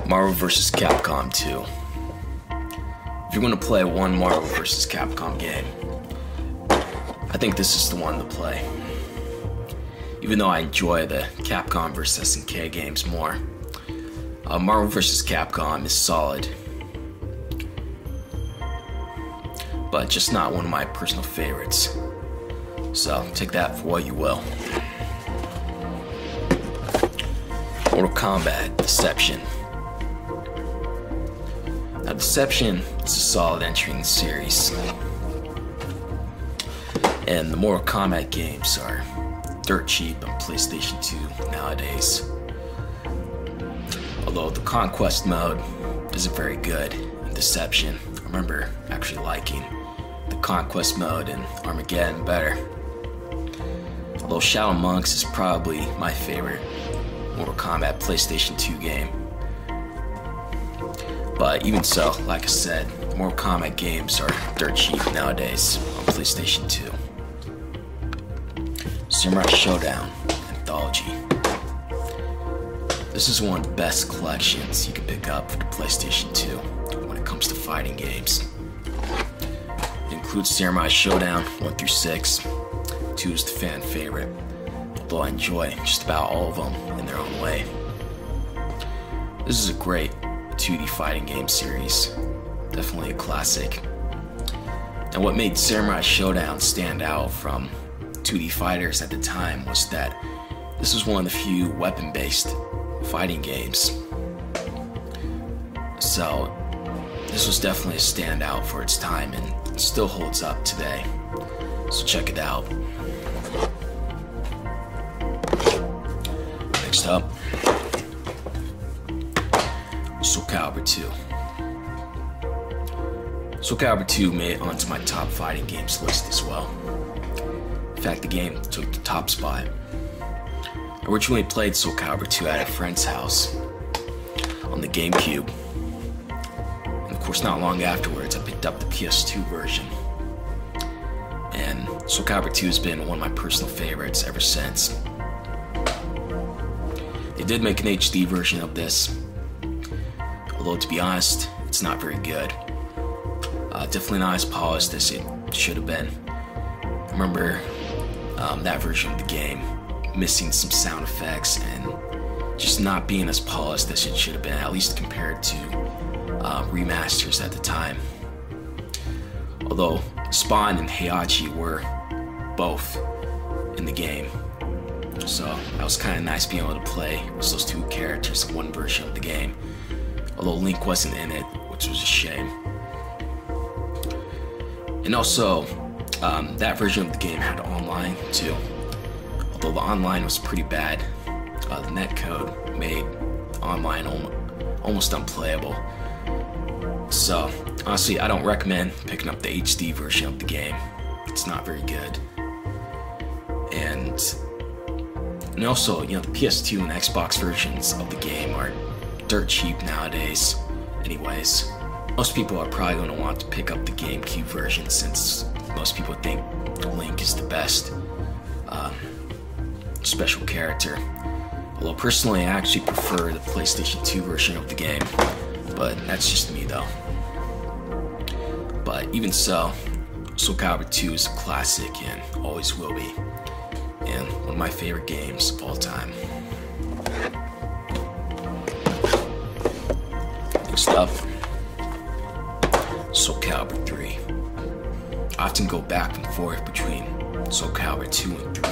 Marvel vs. Capcom 2. If you're going to play one Marvel vs. Capcom game, I think this is the one to play. Even though I enjoy the Capcom vs. SNK games more, Marvel vs. Capcom is solid, but just not one of my personal favorites. So take that for what you will. Mortal Kombat Deception. Now, Deception is a solid entry in the series, and the Mortal Kombat games are dirt cheap on PlayStation 2 nowadays. Although the Conquest mode isn't very good in Deception. I remember actually liking the Conquest mode in Armageddon better. Although Shadow Monks is probably my favorite Mortal Kombat PlayStation 2 game. But even so, like I said, Mortal Kombat games are dirt cheap nowadays on PlayStation 2. Samurai Shodown Anthology. This is one of the best collections you can pick up for the PlayStation 2 when it comes to fighting games. It includes Samurai Shodown 1 through 6. 2 is the fan favorite, although I enjoy just about all of them in their own way. This is a great 2D fighting game series, definitely a classic. And what made Samurai Shodown stand out from 2D fighters at the time was that this was one of the few weapon-based fighting games. So this was definitely a standout for its time and it still holds up today. So check it out. Next up, Soul Calibur 2. Soul Calibur 2 made it onto my top fighting games list as well. In fact, the game took the top spot. I originally played Soul Calibur 2 at a friend's house on the GameCube. And of course, not long afterwards, I picked up the PS2 version. And Soul Calibur 2 has been one of my personal favorites ever since. They did make an HD version of this, although to be honest, it's not very good. Definitely not as polished as it should have been. I remember that version of the game missing some sound effects and just not being as polished as it should have been, at least compared to remasters at the time. Although Spawn and Heihachi were both in the game, so that was kind of nice being able to play with those two characters in one version of the game. Although Link wasn't in it, which was a shame. And also, that version of the game had online too. Although the online was pretty bad, the netcode made online almost unplayable. So honestly, I don't recommend picking up the HD version of the game. It's not very good. And also, you know, the PS2 and Xbox versions of the game are dirt cheap nowadays anyways. Most people are probably going to want to pick up the GameCube version since most people think Link is the best special character. Although personally, I actually prefer the PlayStation 2 version of the game, but that's just me though. But even so, Soul Calibur 2 is a classic and always will be, and one of my favorite games of all time. Next up, Soul Calibur 3. I often go back and forth between Soul Calibur 2 and 3,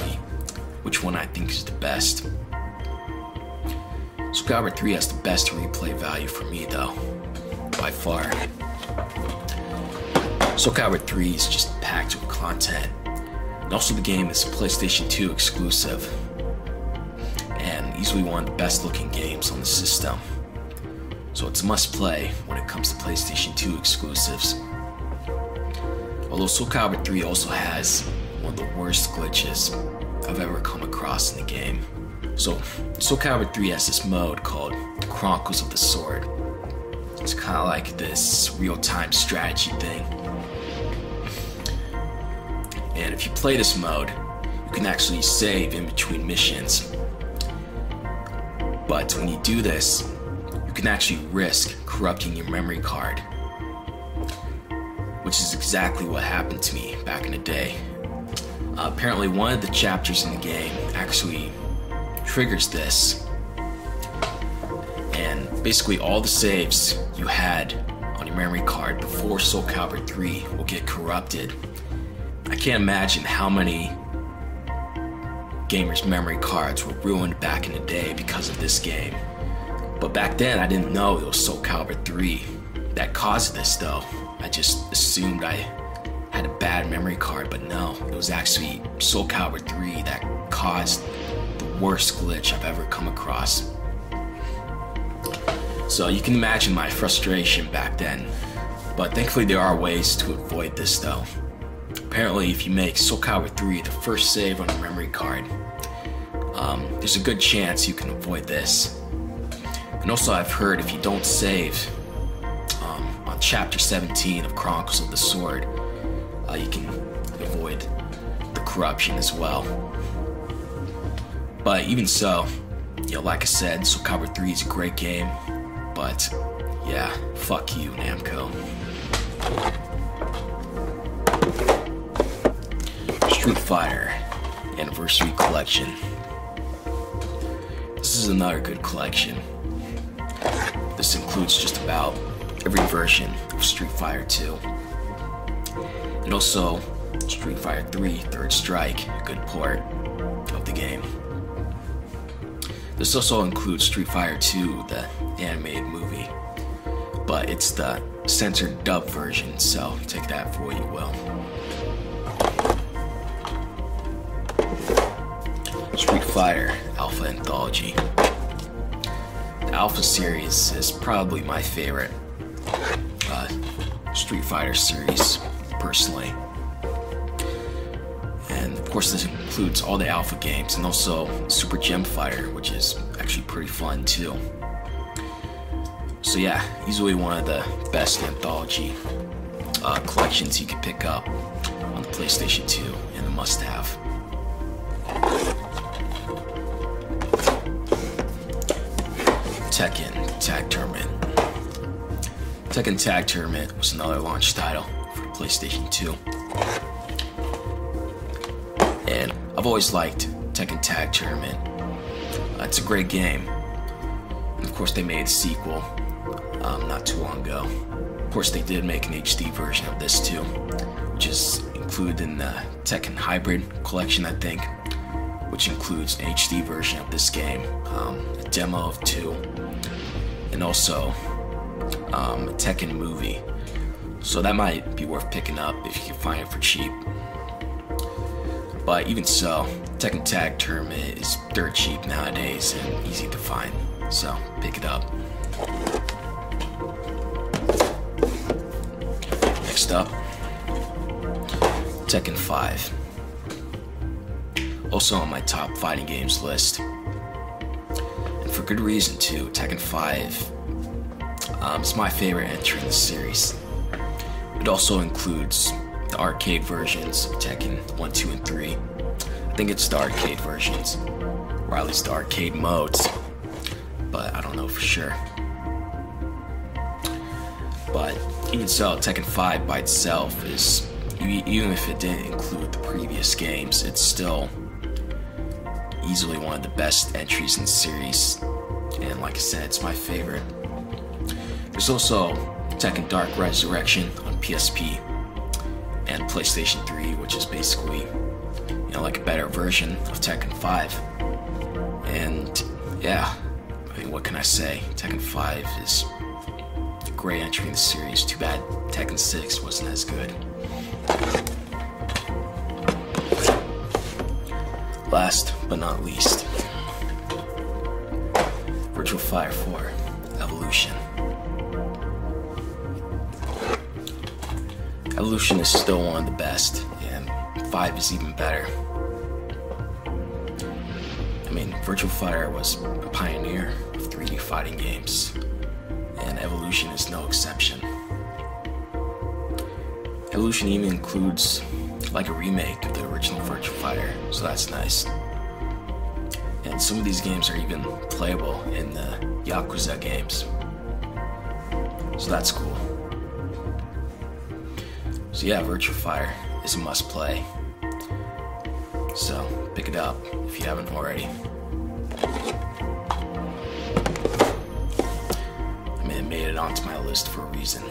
which one I think is the best. Soul Calibur 3 has the best replay value for me though, by far. Soul Calibur 3 is just packed with content, and also the game is a PlayStation 2 exclusive, and easily one of the best looking games on the system. So it's a must play when it comes to PlayStation 2 exclusives. Although Soul Calibur 3 also has one of the worst glitches I've ever come across in the game. So Soul Calibur 3 has this mode called Chronicles of the Sword. It's kind of like this real-time strategy thing. And if you play this mode, you can actually save in between missions. But when you do this, you can actually risk corrupting your memory card, which is exactly what happened to me back in the day. Apparently one of the chapters in the game actually triggers this, and basically all the saves you had on your memory card before Soul Calibur 3 will get corrupted. I can't imagine how many gamers' memory cards were ruined back in the day because of this game. But back then I didn't know it was Soul Calibur 3 that caused this though. I just assumed I had a bad memory card, but no, it was actually Soul Calibur 3 that caused the worst glitch I've ever come across. So you can imagine my frustration back then, but thankfully there are ways to avoid this though. Apparently if you make Soul Calibur 3 the first save on your memory card, there's a good chance you can avoid this. And also I've heard if you don't save on chapter 17 of Chronicles of the Sword, you can avoid the corruption as well. But even so, like I said, Soul Calibur 3 is a great game, but yeah, fuck you, Namco. Street Fighter Anniversary Collection. This is another good collection. This includes just about every version of Street Fighter 2. And also Street Fighter 3 Third Strike, a good port of the game. This also includes Street Fighter 2, the animated movie, but it's the censored dub version, so take that for what you will. Street Fighter Alpha Anthology. The Alpha series is probably my favorite Street Fighter series, personally. And of course this includes all the Alpha games and also Super Gem Fighter, which is actually pretty fun too. So yeah, easily one of the best anthology collections you could pick up on the PlayStation 2 and a must-have. Tekken Tag Tournament. Tekken Tag Tournament was another launch title for the PlayStation 2. And I've always liked Tekken Tag Tournament. It's a great game. And of course they made a sequel not too long ago. Of course they did make an HD version of this too, which is included in the Tekken Hybrid collection, I think, which includes an HD version of this game, a demo of 2, and also a Tekken movie. So that might be worth picking up if you can find it for cheap. But even so, Tekken Tag Tournament is dirt cheap nowadays and easy to find, so pick it up. Next up, Tekken 5. Also on my top fighting games list. And for good reason too. Tekken 5 is my favorite entry in the series. It also includes the arcade versions of Tekken 1, 2, and 3. I think it's the arcade versions, or at least the arcade modes, but I don't know for sure. But even so, Tekken 5 by itself is, even if it didn't include the previous games, it's still easily one of the best entries in the series, and like I said, it's my favorite. There's also Tekken Dark Resurrection on PSP and PlayStation 3, which is basically, like a better version of Tekken 5. And yeah, I mean, what can I say? Tekken 5 is a great entry in the series. Too bad Tekken 6 wasn't as good. Last but not least, Virtua Fighter 4 Evolution. Evolution is still one of the best, and 5 is even better. I mean, Virtua Fighter was a pioneer of 3D fighting games, and Evolution is no exception. Evolution even includes like a remake of the original Virtua Fighter, so that's nice. And some of these games are even playable in the Yakuza games, So that's cool. So yeah, Virtua Fighter is a must play. So pick it up if you haven't already. I mean, it made it onto my list for a reason.